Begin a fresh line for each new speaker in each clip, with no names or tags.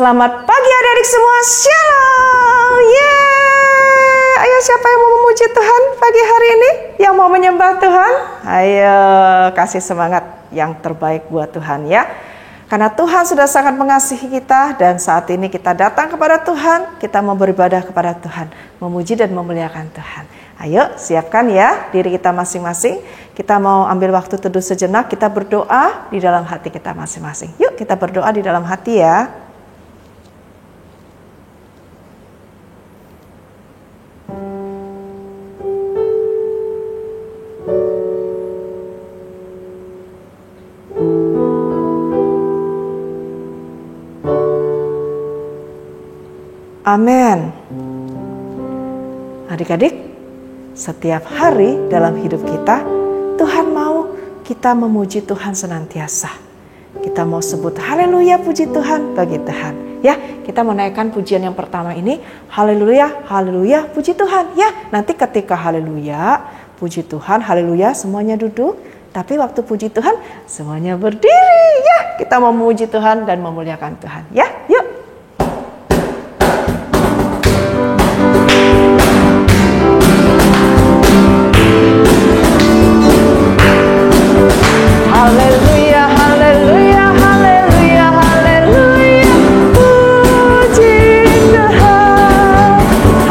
Selamat pagi adik-adik semua, Shalom. Yeay. Ayo siapa yang mau memuji Tuhan pagi hari ini? Yang mau menyembah Tuhan? Ayo kasih semangat yang terbaik buat Tuhan ya. Karena Tuhan sudah sangat mengasihi kita dan saat ini kita datang kepada Tuhan, kita mau beribadah kepada Tuhan, memuji dan memuliakan Tuhan. Ayo siapkan ya diri kita masing-masing. Kita mau ambil waktu teduh sejenak, kita berdoa di dalam hati kita masing-masing. Yuk kita berdoa di dalam hati ya. Amin. Adik-adik, setiap hari dalam hidup kita, Tuhan mau kita memuji Tuhan senantiasa. Kita mau sebut haleluya puji Tuhan bagi Tuhan. Ya, kita menaikkan pujian yang pertama ini, haleluya, haleluya puji Tuhan. Ya, nanti ketika haleluya, puji Tuhan, haleluya semuanya duduk. Tapi waktu puji Tuhan, semuanya berdiri. Ya, kita mau memuji Tuhan dan memuliakan Tuhan. Ya, yuk. Haleluya, haleluya, haleluya, haleluya, puji Tuhan.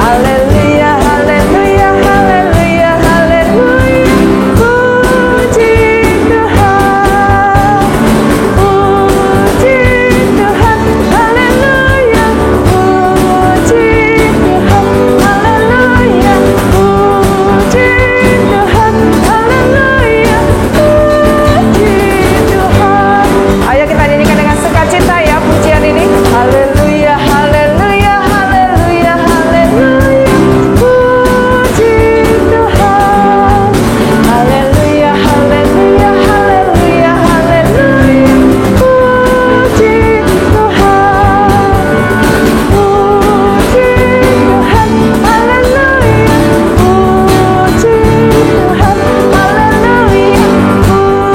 Haleluya, haleluya, haleluya, haleluya, puji Tuhan. Puji Tuhan, haleluya, puji Tuhan, haleluya, puji Tuhan, haleluya. Ayo kita nyanyikan dengan sukacita ya pujian ini. Haleluya, haleluya, haleluya, haleluya, puji Tuhan. Haleluya, haleluya, haleluya, haleluya, puji Tuhan. Puji Tuhan, haleluya, puji Tuhan, haleluya, puji Tuhan.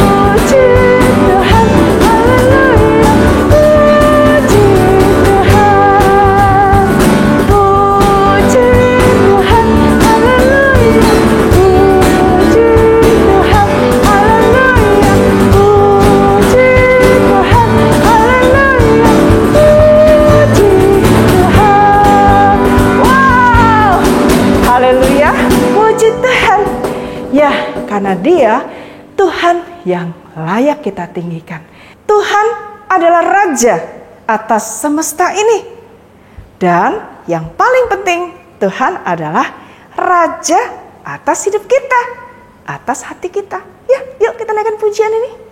Haleluya, puji Tuhan. Ya, karena Dia Tuhan yang layak kita tinggikan. Tuhan adalah Raja atas semesta ini. Dan yang paling penting, Tuhan adalah Raja atas hidup kita, atas hati kita. Ya, yuk kita naikkan pujian ini.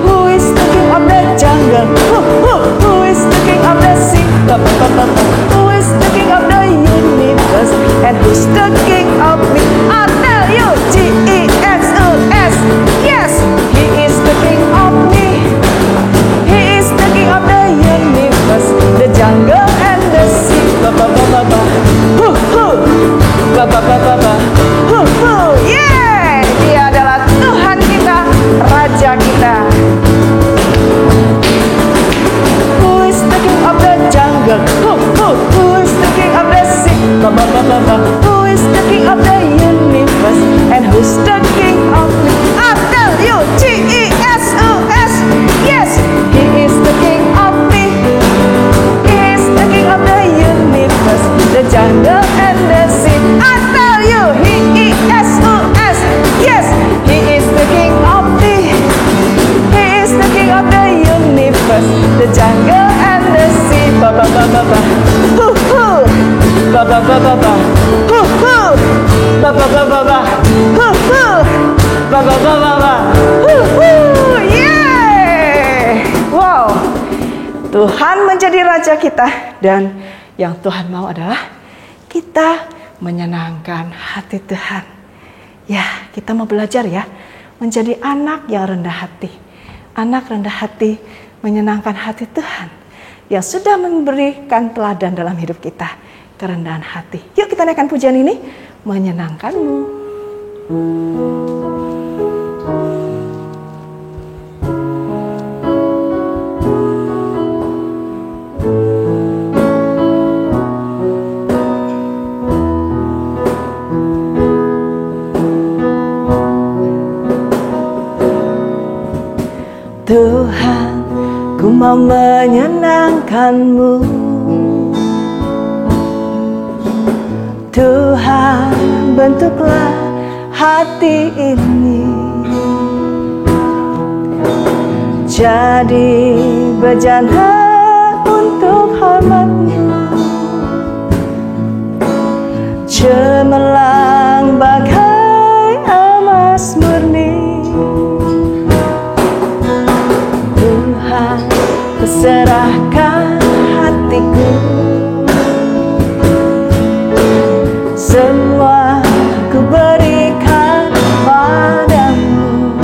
Who is the king of the universe and who's the king of me? I tell you, Jesus. Yes, he is the king of me. He is the king of the universe, the jungle and the sea. Yeah, dia adalah Tuhan kita, Raja kita. Who is the king of the jungle? Who is the king of the sea? Who is the king of the universe? And who's the king of me? I tell you, Jesus. Yes, he is the king of me. He is the king of the universe, the jungle and the sea. I tell you, he is. Yes, he is the king of me. He is the king of the universe, the jungle and the sea. Wow, Tuhan menjadi Raja kita dan yang Tuhan mau adalah kita menyenangkan hati Tuhan. Ya, kita mau belajar ya menjadi anak yang rendah hati. Anak rendah hati menyenangkan hati Tuhan. yang sudah memberikan teladan dalam hidup kita, kerendahan hati. Yuk kita naikkan pujian ini, menyenangkanmu. Tuhan, ku mau menyenangkan-Mu. Tuhan, bentuklah hati ini jadi bejana untuk hormat-Mu, cemerlang bagai emas murni. Tuhan, kuserahkan hatiku, semua ku berikan padamu.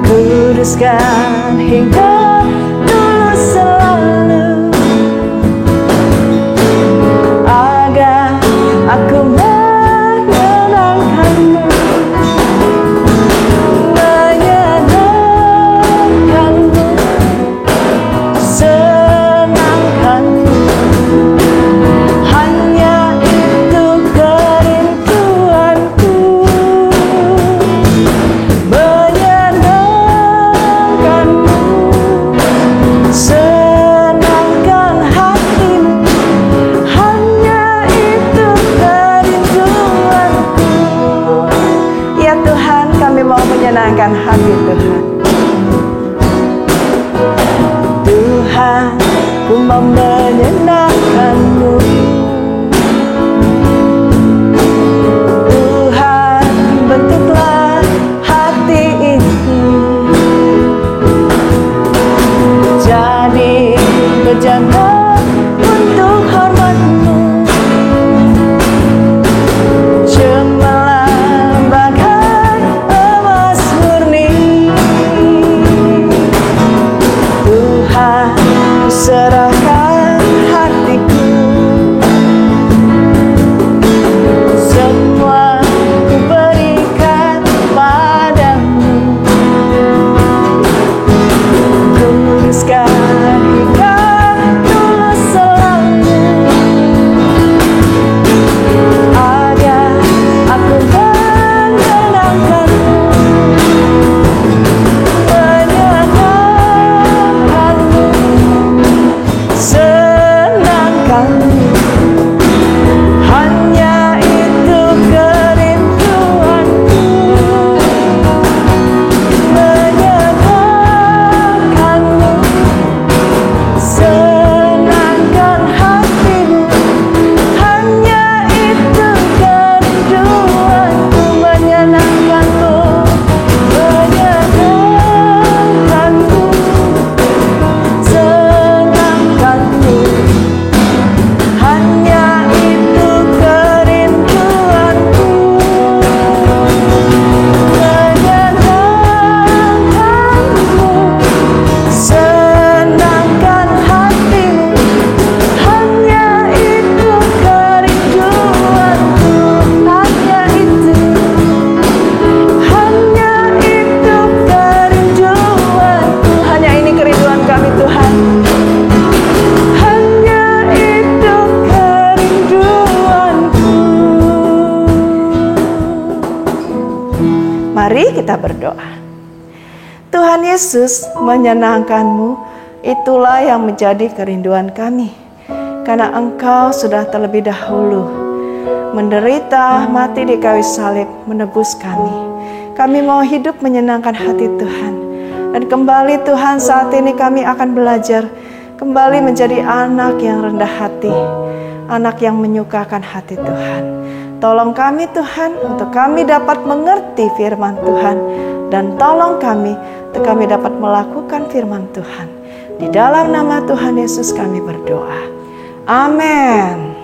Kuduskan hingga dulu selalu, agar aku menyenangkan-Mu. Menyenangkan hati Tuhan. Tuhan, ku mau menyenangkan-Mu. Tuhan, bentuklah hati ini jadi bejana untuk hormat-Mu, cemerlang bagai emas murni. Tuhan, serahkan hatiku, semua ku berikan padamu. Kuduskan hingga dulu selalu, agar aku menyenangkan-Mu. Senangkan-Mu, hanya itu kerinduanku. Menyenangkan-Mu, senangkan hatimu, hanya itu kerinduanku. Menyenangkan-Mu, menyenangkan-Mu, senangkan-Mu, hanya itu kerinduanku. Menyenangkan-Mu, senangkan hatimu, hanya itu kerinduanku. Hanya itu kerinduanku. Hanya ini kerinduan kami Tuhan. Hanya itu kerinduanku. Mari kita berdoa. Tuhan Yesus, menyenangkan-Mu itulah yang menjadi kerinduan kami. Karena Engkau sudah terlebih dahulu menderita, mati di kayu salib, menebus kami. Kami mau hidup menyenangkan hati Tuhan. Dan kembali Tuhan, saat ini kami akan belajar kembali menjadi anak yang rendah hati, anak yang menyukakan hati Tuhan. Tolong kami Tuhan, untuk kami dapat mengerti firman Tuhan. Dan tolong kami, untuk kami dapat melakukan firman Tuhan. Di dalam nama Tuhan Yesus kami berdoa. Amin.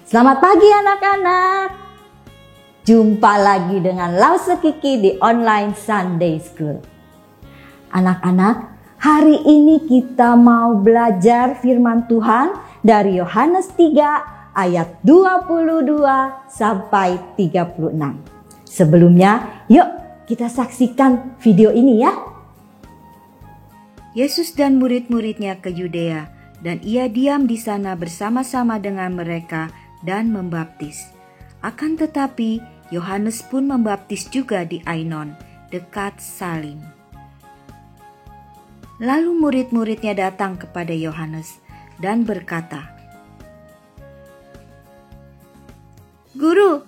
Selamat pagi anak-anak. Jumpa lagi dengan Lause Kiki di Online Sunday School. Anak-anak, hari ini kita mau belajar firman Tuhan dari Yohanes 3 ayat 22 sampai 36. Sebelumnya, yuk kita saksikan video ini ya.
Yesus dan murid-muridnya ke Yudea, dan ia diam di sana bersama-sama dengan mereka dan membaptis. Akan tetapi, Yohanes pun membaptis juga di Ainon, dekat Salim. Lalu murid-muridnya datang kepada Yohanes dan berkata, "Guru,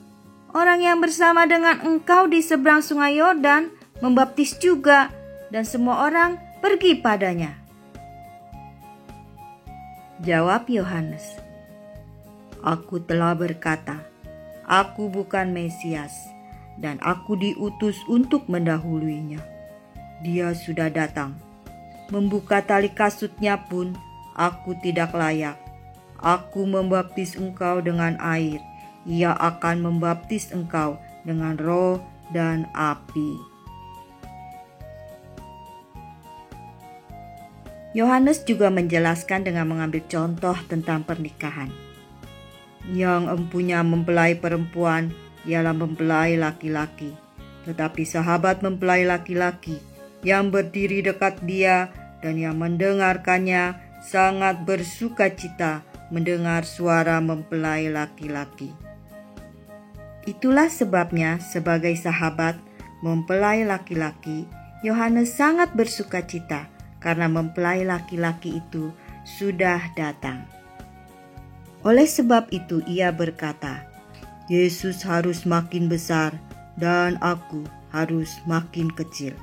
orang yang bersama dengan engkau di seberang sungai Yordan membaptis juga, dan semua orang pergi padanya." Jawab Yohanes, "Aku telah berkata, aku bukan Mesias, dan aku diutus untuk mendahuluinya. Dia sudah datang. Membuka tali kasutnya pun aku tidak layak. Aku membaptis engkau dengan air. Ia akan membaptis engkau dengan Roh dan api." Yohanes juga menjelaskan dengan mengambil contoh tentang pernikahan. Yang empunya mempelai perempuan ialah mempelai laki-laki, tetapi sahabat mempelai laki-laki yang berdiri dekat dia dan yang mendengarkannya sangat bersukacita mendengar suara mempelai laki-laki. Itulah sebabnya sebagai sahabat mempelai laki-laki, Yohanes sangat bersukacita karena mempelai laki-laki itu sudah datang. Oleh sebab itu ia berkata, "Yesus harus makin besar dan aku harus makin kecil."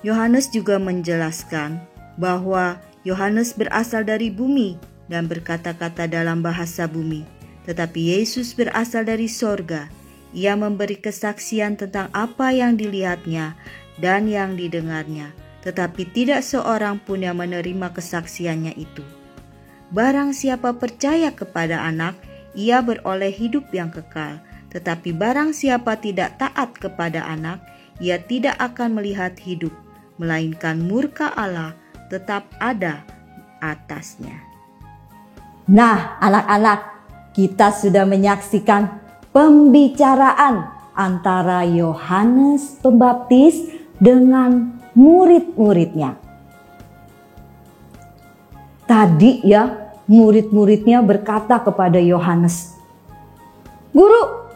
Yohanes juga menjelaskan bahwa Yohanes berasal dari bumi dan berkata-kata dalam bahasa bumi, tetapi Yesus berasal dari sorga. Ia memberi kesaksian tentang apa yang dilihatnya dan yang didengarnya, tetapi tidak seorang pun yang menerima kesaksiannya itu. Barang siapa percaya kepada Anak, ia beroleh hidup yang kekal. Tetapi barang siapa tidak taat kepada Anak, ia tidak akan melihat hidup, melainkan murka Allah tetap ada atasnya.
Nah, anak-anak, kita sudah menyaksikan pembicaraan antara Yohanes Pembaptis dengan murid-muridnya. Tadi ya, murid-muridnya berkata kepada Yohanes, "Guru,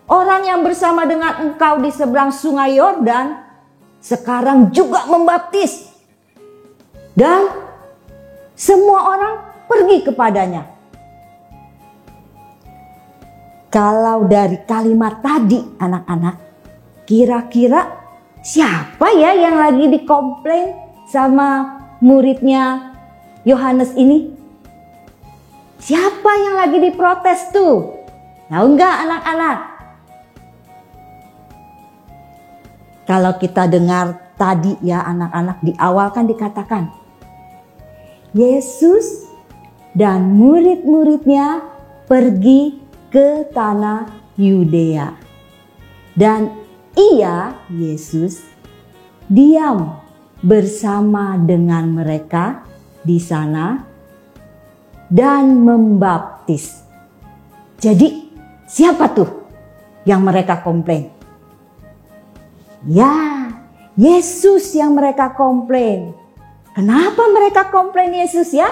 orang yang bersama dengan engkau di seberang sungai Yordan sekarang juga membaptis, dan semua orang pergi kepadanya." Kalau dari kalimat tadi, anak-anak, kira-kira siapa ya yang lagi dikomplain sama muridnya Yohanes ini? Siapa yang lagi diprotes tuh? Tahu nggak anak-anak? Kalau kita dengar tadi ya anak-anak, di awal kan dikatakan Yesus dan murid-muridnya pergi ke tanah Yudea. Dan ia, Yesus, diam bersama dengan mereka di sana dan membaptis. Jadi siapa tuh yang mereka komplain? Ya, Yesus yang mereka komplain. Kenapa mereka komplain Yesus ya?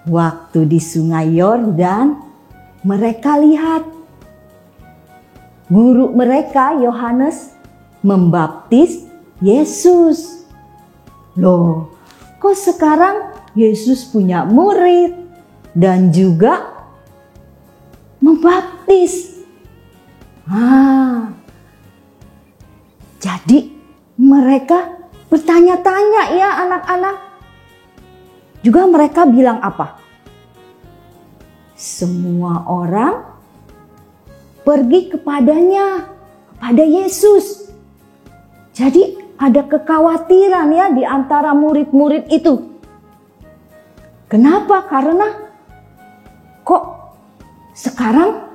Waktu di sungai Yordan, mereka lihat guru mereka Yohanes membaptis Yesus. Loh, kok sekarang Yesus punya murid dan juga membaptis? Jadi mereka bertanya-tanya ya anak-anak. Juga mereka bilang apa? Semua orang pergi kepadanya, kepada Yesus. Jadi ada kekhawatiran ya di antara murid-murid itu. Kenapa? Karena kok sekarang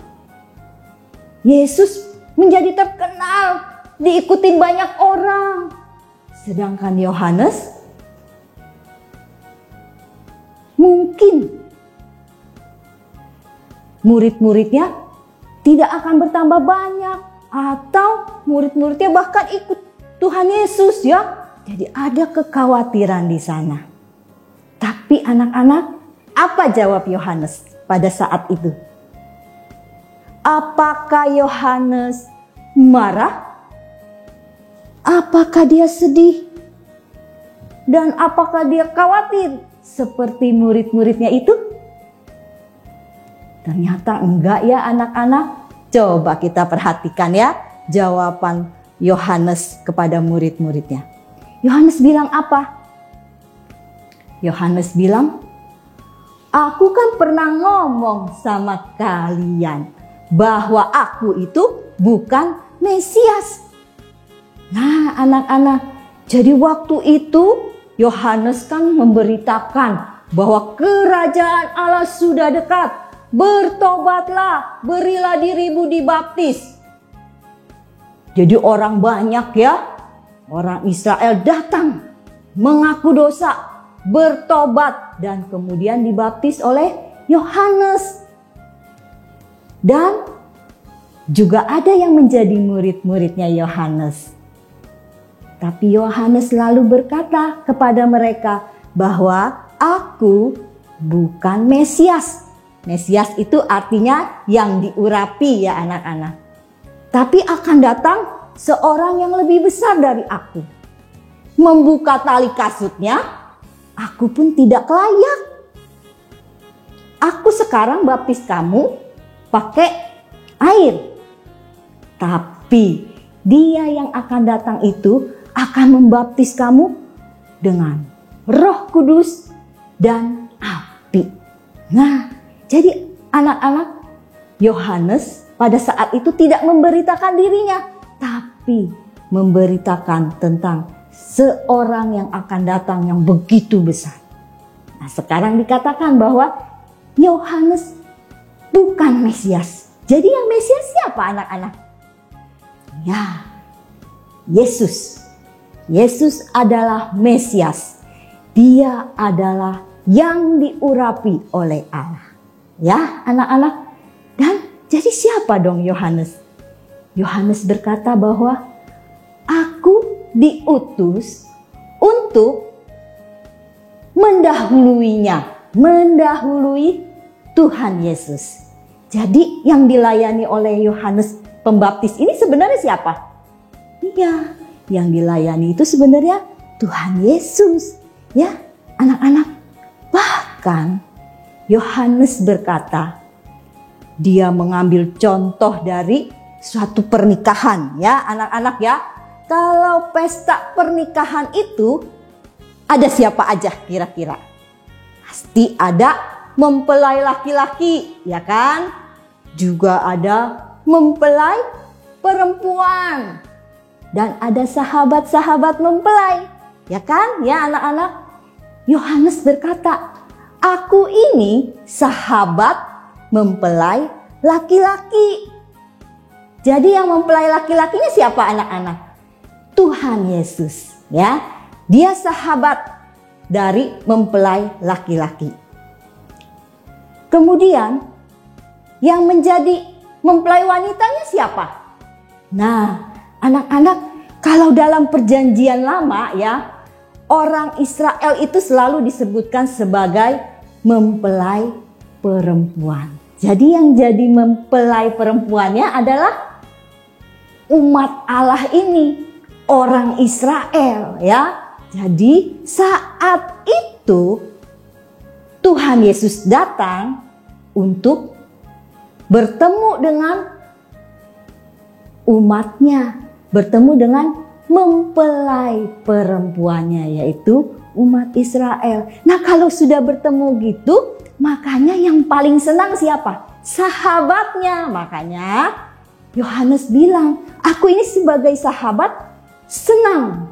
Yesus menjadi terkenal diikutin banyak orang. Sedangkan Yohanes mungkin murid-muridnya tidak akan bertambah banyak, atau murid-muridnya bahkan ikut Tuhan Yesus ya. Jadi ada kekhawatiran di sana. Tapi anak-anak, apa jawab Yohanes pada saat itu? Apakah Yohanes marah? Apakah dia sedih? Dan apakah dia khawatir seperti murid-muridnya itu? Ternyata enggak ya anak-anak. Coba kita perhatikan ya jawaban Yohanes kepada murid-muridnya. Yohanes bilang apa? Yohanes bilang, aku kan pernah ngomong sama kalian bahwa aku itu bukan Mesias. Nah anak-anak, jadi waktu itu Yohanes kan memberitakan bahwa kerajaan Allah sudah dekat. Bertobatlah, berilah dirimu dibaptis. Jadi orang banyak ya, orang Israel datang mengaku dosa, bertobat, dan kemudian dibaptis oleh Yohanes. Dan juga ada yang menjadi murid-muridnya Yohanes. Tapi Yohanes selalu berkata kepada mereka bahwa aku bukan Mesias. Mesias itu artinya yang diurapi ya anak-anak. Tapi akan datang seorang yang lebih besar dari aku. Membuka tali kasutnya, aku pun tidak layak. Aku sekarang baptis kamu pakai air. Tapi dia yang akan datang itu akan membaptis kamu dengan Roh Kudus dan api. Nah, jadi anak-anak, Yohanes pada saat itu tidak memberitakan dirinya, tapi memberitakan tentang seorang yang akan datang yang begitu besar. Nah, sekarang dikatakan bahwa Yohanes bukan Mesias. Jadi yang Mesias siapa anak-anak? Ya, Yesus. Yesus adalah Mesias. Dia adalah yang diurapi oleh Allah. Ya anak-anak. Dan jadi siapa dong Yohanes? Yohanes berkata bahwa aku diutus untuk mendahuluinya, mendahului Tuhan Yesus. Jadi yang dilayani oleh Yohanes Pembaptis ini sebenarnya siapa? Iya, yang dilayani itu sebenarnya Tuhan Yesus. Ya anak-anak, bahkan Yohanes berkata, dia mengambil contoh dari suatu pernikahan ya anak-anak ya. Kalau pesta pernikahan itu ada siapa aja kira-kira? Pasti ada mempelai laki-laki ya kan? Juga ada mempelai perempuan. Dan ada sahabat-sahabat mempelai. Ya kan? Ya anak-anak. Yohanes berkata, aku ini sahabat mempelai laki-laki. Jadi yang mempelai laki-lakinya siapa anak-anak? Tuhan Yesus ya. Dia sahabat dari mempelai laki-laki. Kemudian yang menjadi mempelai wanitanya siapa? Nah, anak-anak, kalau dalam perjanjian lama ya, orang Israel itu selalu disebutkan sebagai mempelai perempuan. Jadi yang jadi mempelai perempuannya adalah umat Allah ini, orang Israel ya. Jadi saat itu Tuhan Yesus datang untuk bertemu dengan umatnya, bertemu dengan mempelai perempuannya yaitu umat Israel. Nah kalau sudah bertemu gitu, makanya yang paling senang siapa? Sahabatnya. Makanya Yohanes bilang, aku ini sebagai sahabat senang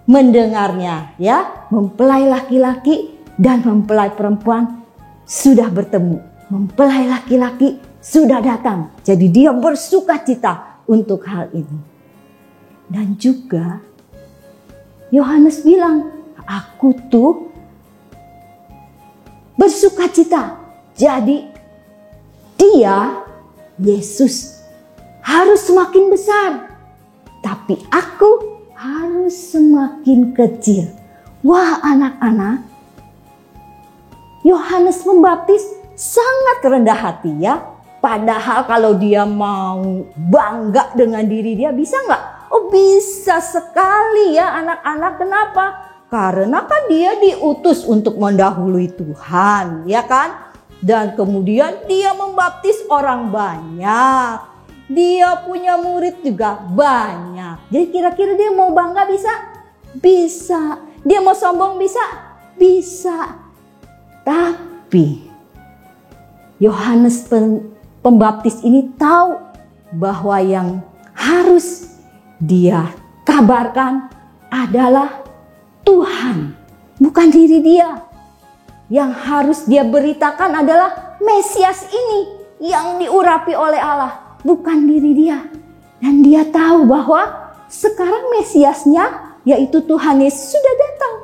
mendengarnya ya. Mempelai laki-laki dan mempelai perempuan sudah bertemu. Mempelai laki-laki sudah datang. Jadi dia bersuka cita untuk hal ini. Dan juga Yohanes bilang, aku tuh bersukacita. Jadi dia, Yesus, harus semakin besar. Tapi aku harus semakin kecil. Wah anak-anak, Yohanes Pembaptis sangat rendah hati ya. Padahal kalau dia mau bangga dengan diri dia, bisa nggak? Oh bisa sekali ya anak-anak. Kenapa? Karena kan dia diutus untuk mendahului Tuhan, ya kan? Dan kemudian dia membaptis orang banyak. Dia punya murid juga banyak. Jadi kira-kira dia mau bangga bisa? Bisa. Dia mau sombong bisa? Bisa. Tapi Yohanes Pembaptis ini tahu bahwa yang harus dia kabarkan adalah Tuhan, bukan diri dia. Yang harus dia beritakan adalah Mesias ini yang diurapi oleh Allah, bukan diri dia. Dan dia tahu bahwa sekarang Mesiasnya yaitu Tuhan Yesus sudah datang.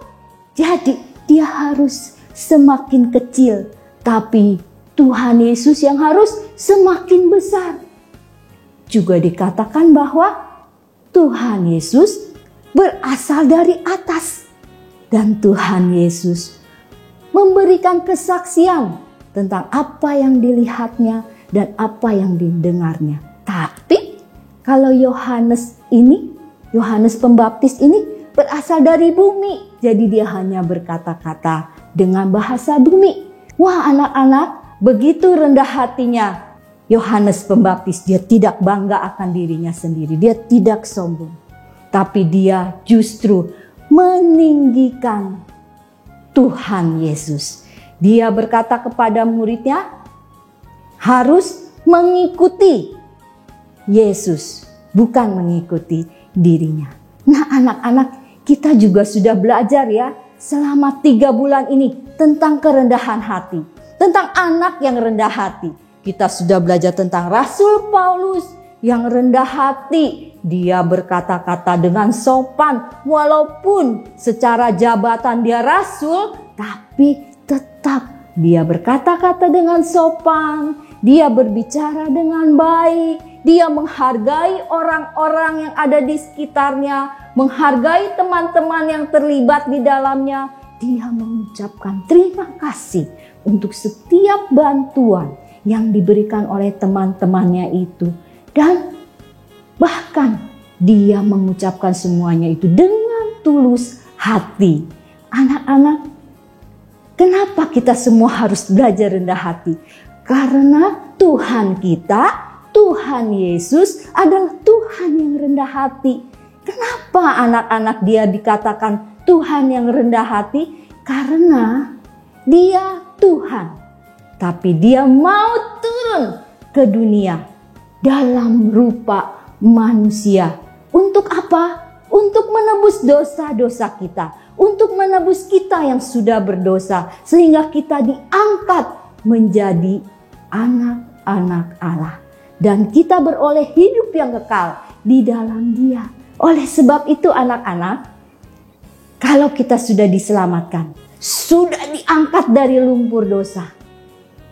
Jadi dia harus semakin kecil, tapi Tuhan Yesus yang harus semakin besar. Juga dikatakan bahwa Tuhan Yesus berasal dari atas. Dan Tuhan Yesus memberikan kesaksian tentang apa yang dilihatnya dan apa yang didengarnya. Tapi kalau Yohanes Pembaptis ini berasal dari bumi. Jadi dia hanya berkata-kata dengan bahasa bumi. Wah anak-anak, begitu rendah hatinya Yohanes Pembaptis. Dia tidak bangga akan dirinya sendiri. Dia tidak sombong. Tapi dia justru meninggikan Tuhan Yesus. Dia berkata kepada muridnya harus mengikuti Yesus, bukan mengikuti dirinya. Nah anak-anak, kita juga sudah belajar ya selama 3 bulan ini tentang kerendahan hati. Tentang anak yang rendah hati. Kita sudah belajar tentang Rasul Paulus yang rendah hati. Dia berkata-kata dengan sopan. Walaupun secara jabatan dia rasul, tapi tetap dia berkata-kata dengan sopan. Dia berbicara dengan baik. Dia menghargai orang-orang yang ada di sekitarnya. Menghargai teman-teman yang terlibat di dalamnya. Dia mengucapkan terima kasih untuk setiap bantuan yang diberikan oleh teman-temannya itu. Dan bahkan dia mengucapkan semuanya itu dengan tulus hati. Anak-anak, kenapa kita semua harus belajar rendah hati? Karena Tuhan kita, Tuhan Yesus adalah Tuhan yang rendah hati. Kenapa anak-anak dia dikatakan Tuhan yang rendah hati? Karena dia Tuhan, tapi dia mau turun ke dunia dalam rupa manusia. Untuk apa? Untuk menebus dosa-dosa kita. Untuk menebus kita yang sudah berdosa. Sehingga kita diangkat menjadi anak-anak Allah. Dan kita beroleh hidup yang kekal di dalam Dia. Oleh sebab itu anak-anak, kalau kita sudah diselamatkan, sudah diangkat dari lumpur dosa,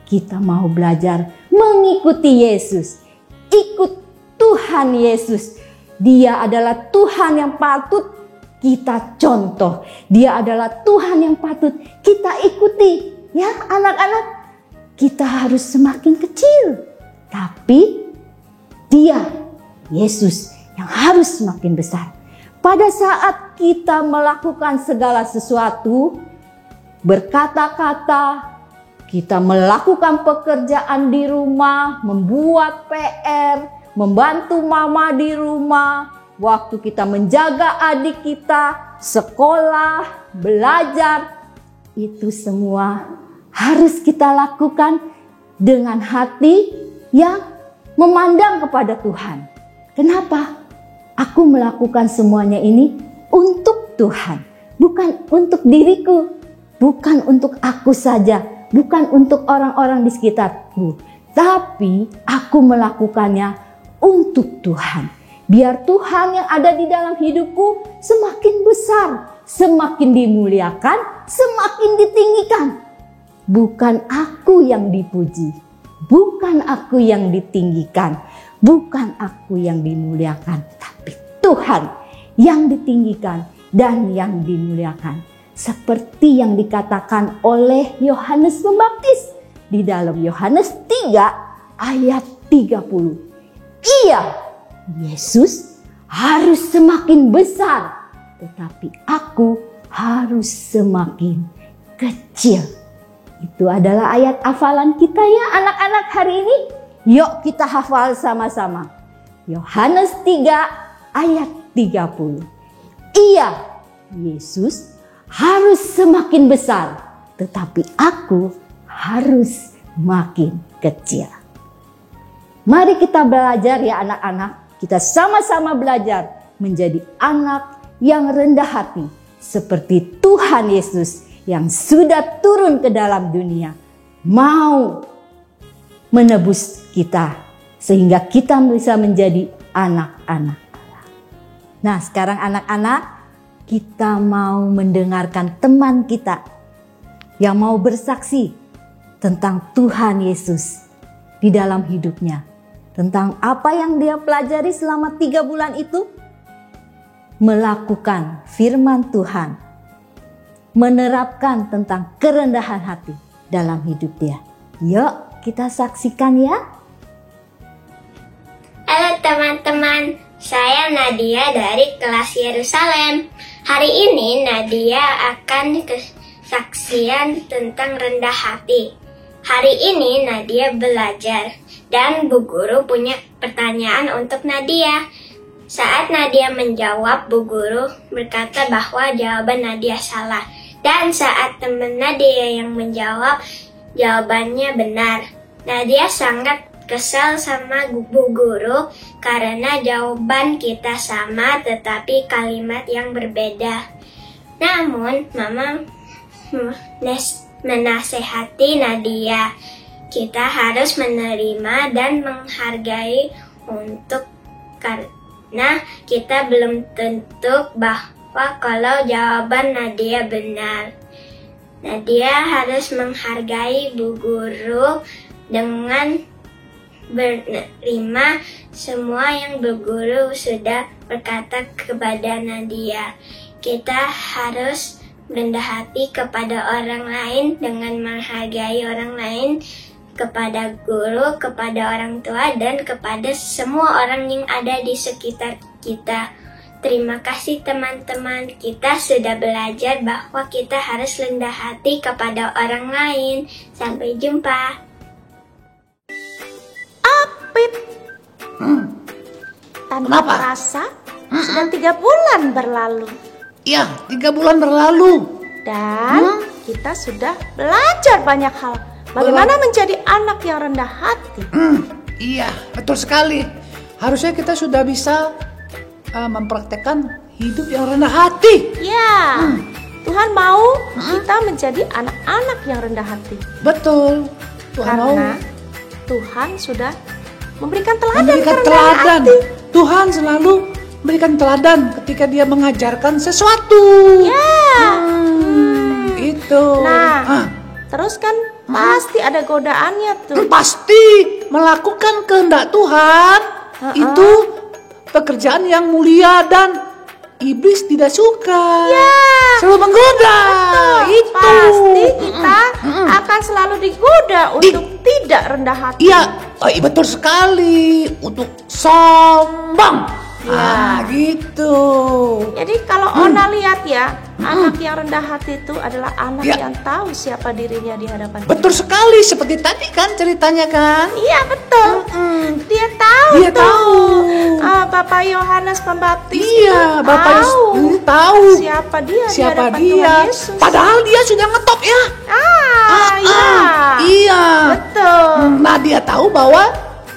kita mau belajar mengikuti Yesus. Ikut Tuhan Yesus. Dia adalah Tuhan yang patut kita contoh. Dia adalah Tuhan yang patut kita ikuti. Ya anak-anak, kita harus semakin kecil. Tapi Dia, Yesus, yang harus semakin besar. Pada saat kita melakukan segala sesuatu, berkata-kata, kita melakukan pekerjaan di rumah, membuat PR, membantu mama di rumah, waktu kita menjaga adik kita, sekolah, belajar, itu semua harus kita lakukan dengan hati yang memandang kepada Tuhan. Kenapa? Aku melakukan semuanya ini untuk Tuhan, bukan untuk diriku, bukan untuk aku saja, bukan untuk orang-orang di sekitarku, tapi aku melakukannya untuk Tuhan. Biar Tuhan yang ada di dalam hidupku semakin besar, semakin dimuliakan, semakin ditinggikan. Bukan aku yang dipuji, bukan aku yang ditinggikan, bukan aku yang dimuliakan, tapi Tuhan yang ditinggikan dan yang dimuliakan. Seperti yang dikatakan oleh Yohanes Pembaptis di dalam Yohanes 3 ayat 30. Iya, Yesus harus semakin besar, tetapi aku harus semakin kecil. Itu adalah ayat hafalan kita ya anak-anak hari ini. Yuk kita hafal sama-sama. Yohanes 3 ayat 30. Iya, Yesus harus semakin besar, tetapi aku harus makin kecil. Mari kita belajar ya anak-anak. Kita sama-sama belajar menjadi anak yang rendah hati. Seperti Tuhan Yesus yang sudah turun ke dalam dunia. Mau menebus kita. Sehingga kita bisa menjadi anak-anak Allah. Nah sekarang anak-anak, kita mau mendengarkan teman kita yang mau bersaksi tentang Tuhan Yesus di dalam hidupnya. Tentang apa yang dia pelajari selama 3 bulan itu. Melakukan firman Tuhan. Menerapkan tentang kerendahan hati dalam hidup dia. Yuk kita saksikan ya.
Halo teman-teman, saya Nadia dari kelas Yerusalem. Hari ini Nadia akan kesaksian tentang rendah hati. Hari ini Nadia belajar dan Bu Guru punya pertanyaan untuk Nadia. Saat Nadia menjawab, Bu Guru berkata bahwa jawaban Nadia salah. Dan saat teman Nadia yang menjawab, jawabannya benar. Nadia sangat kesal sama Bu Guru karena jawaban kita sama tetapi kalimat yang berbeda. Namun, Mama menasehati Nadia. Kita harus menerima dan menghargai karena kita belum tentu bahwa kalau jawaban Nadia benar. Nadia harus menghargai Bu Guru dengan menerima semua yang Bu Guru sudah berkata kepada Nadia. Kita harus rendah hati kepada orang lain dengan menghargai orang lain, kepada guru, kepada orang tua, dan kepada semua orang yang ada di sekitar kita. Terima kasih teman-teman, kita sudah belajar bahwa kita harus rendah hati kepada orang lain. Sampai jumpa.
Apip. Tanpa terasa sudah 3 bulan berlalu.
Ya, 3 bulan berlalu.
Dan kita sudah belajar banyak hal. Bagaimana menjadi anak yang rendah hati.
Iya, betul sekali. Harusnya kita sudah bisa mempraktekkan hidup yang rendah hati.
Ya, Tuhan mau kita menjadi anak-anak yang rendah hati.
Betul. Tuhan
Karena
mau
Tuhan sudah memberikan teladan
memberikan
kerendahan
teladan.
hati.
Tuhan selalu memberikan teladan ketika dia mengajarkan sesuatu.
Ya.
Itu.
Nah, terus kan pasti ada godaannya tuh.
Pasti melakukan kehendak Tuhan itu pekerjaan yang mulia dan iblis tidak suka.
Ya.
Selalu menggoda. Itu.
Pasti kita akan selalu digoda untuk tidak rendah hati.
Iya, betul sekali. Untuk sombong. Gitu.
Jadi kalau Ona lihat ya, anak yang rendah hati itu adalah anak yang tahu siapa dirinya di hadapan Tuhan.
Betul sekali, seperti tadi kan ceritanya kan.
Iya betul. Dia tahu.
Dia tahu.
Bapak Yohanes Pembaptis
Iya, Bapak tahu
siapa dia di
siapa
hadapan
dia.
Tuhan Yesus.
Padahal dia sudah ngetop ya.
Iya.
Iya.
Betul.
Nah, dia tahu bahwa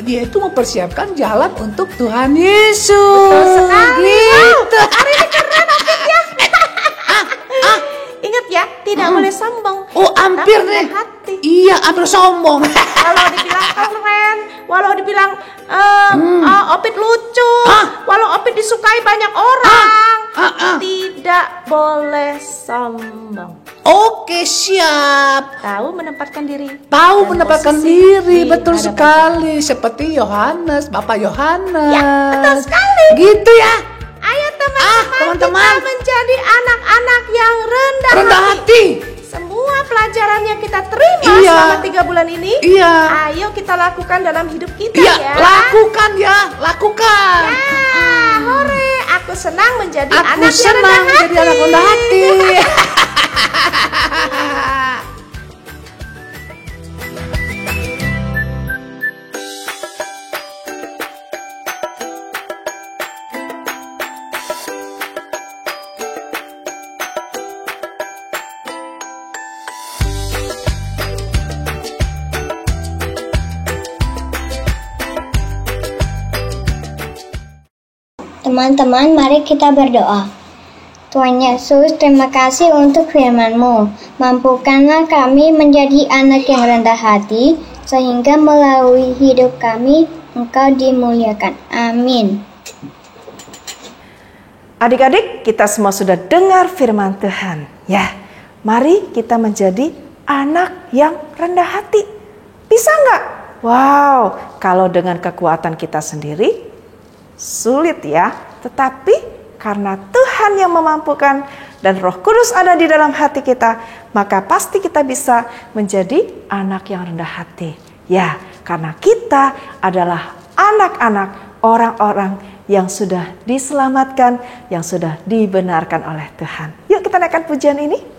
dia itu mempersiapkan jalan untuk Tuhan Yesus.
Betul sekali.
Gitu.
Hari ini keren Apip ya. Ingat ya, tidak boleh sombong.
Oh, hampir
tapi
deh.
rendah hati.
Iya, hampir sombong.
Kalau dibilang keren, walau dibilang Opit lucu, walau Opit disukai banyak orang, tidak boleh sombong.
Oke, siap.
Tahu menempatkan diri.
Tahu
dan
menempatkan
posisi
diri,
di
betul
hadapan
sekali. Seperti Yohanes, Bapak Yohanes.
Ya, betul sekali.
Gitu ya.
Ayo teman-teman,
teman-teman.
kita menjadi anak-anak yang rendah
hati.
Semua pelajaran yang kita terima
Iya.
selama 3 bulan ini,
Iya.
ayo kita lakukan dalam hidup kita
Iya,
ya.
lakukan ya, lakukan.
Ya, hore, aku senang menjadi
Aku
anak yang
senang
rendah hati.
jadi anak rendah hati.
Teman-teman, mari kita berdoa. Tuhan Yesus, terima kasih untuk firman-Mu. Mampukanlah kami menjadi anak yang rendah hati, sehingga melalui hidup kami, Engkau dimuliakan. Amin.
Adik-adik, kita semua sudah dengar firman Tuhan. Ya, mari kita menjadi anak yang rendah hati. Bisa nggak? Wow, kalau dengan kekuatan kita sendiri, sulit ya. Tetapi karena Tuhan yang memampukan dan Roh Kudus ada di dalam hati kita, maka pasti kita bisa menjadi anak yang rendah hati. Ya, karena kita adalah anak-anak orang-orang yang sudah diselamatkan, yang sudah dibenarkan oleh Tuhan. Yuk kita naikkan pujian ini.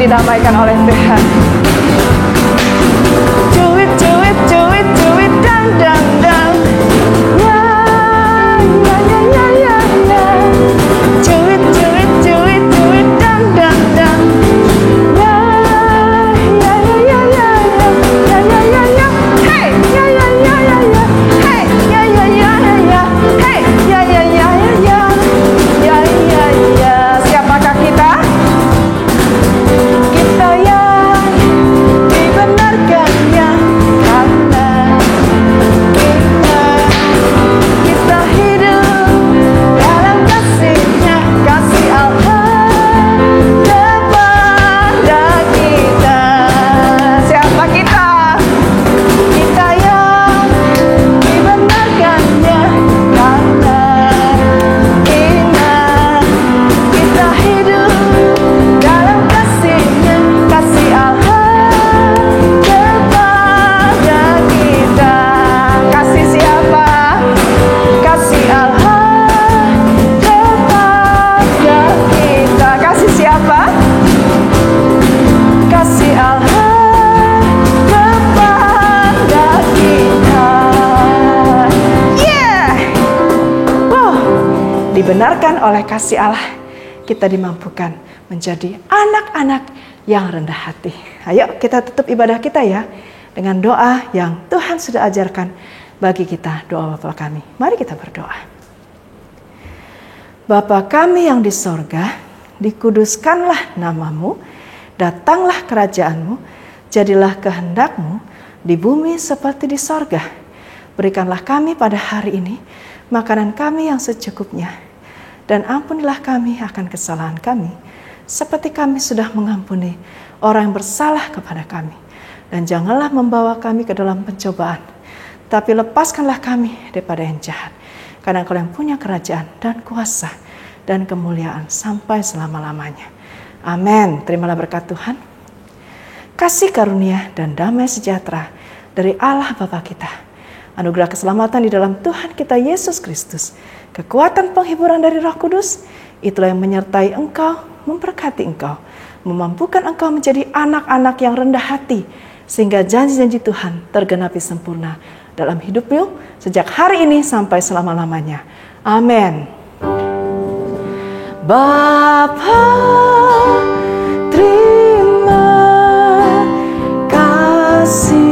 Didamaikan oleh Tuhan. Do it, do it, do it, do it, dang, dang, dang. Ya, ya, ya, ya, ya, ya. Do it, do it, do it, do it, dang, dang, dang. Ya, ya, ya, ya, ya, ya, ya, ya, ya. Hey, ya, ya, ya, ya, ya. Hey, ya, ya, ya, ya, ya. Hey, ya, ya, ya, ya, ya. Ya, ya, ya. Siapakah kita? Kita yang dibenarkan ya, karena kita dibenarkan oleh kasih Allah, kita dimampukan menjadi anak-anak yang rendah hati. Ayo kita tutup ibadah kita ya dengan doa yang Tuhan sudah ajarkan bagi kita, doa Bapa kami. Mari kita berdoa. Bapa kami yang di sorga, dikuduskanlah namamu, datanglah kerajaanmu, jadilah kehendakmu di bumi seperti di sorga. Berikanlah kami pada hari ini makanan kami yang secukupnya, dan ampunilah kami akan kesalahan kami, seperti kami sudah mengampuni orang yang bersalah kepada kami. Dan janganlah membawa kami ke dalam pencobaan, tapi lepaskanlah kami daripada yang jahat. Karena Engkau yang punya kerajaan dan kuasa dan kemuliaan sampai selama-lamanya. Amin. Terimalah berkat Tuhan. Kasih karunia dan damai sejahtera dari Allah Bapa kita, anugerah keselamatan di dalam Tuhan kita Yesus Kristus, kekuatan penghiburan dari Roh Kudus, itulah yang menyertai engkau, memberkati engkau, memampukan engkau menjadi anak-anak yang rendah hati, sehingga janji-janji Tuhan tergenapi sempurna dalam hidupmu sejak hari ini sampai selama-lamanya. Amin. Bapa, terima kasih.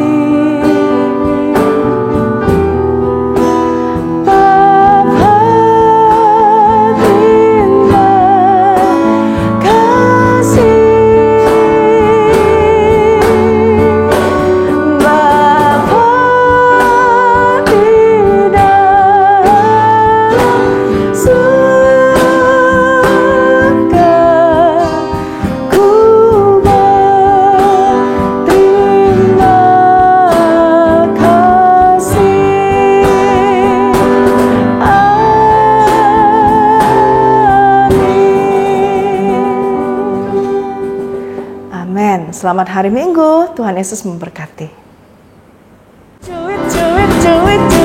Selamat hari Minggu, Tuhan Yesus memberkati. Cuit, cuit, cuit, cuit.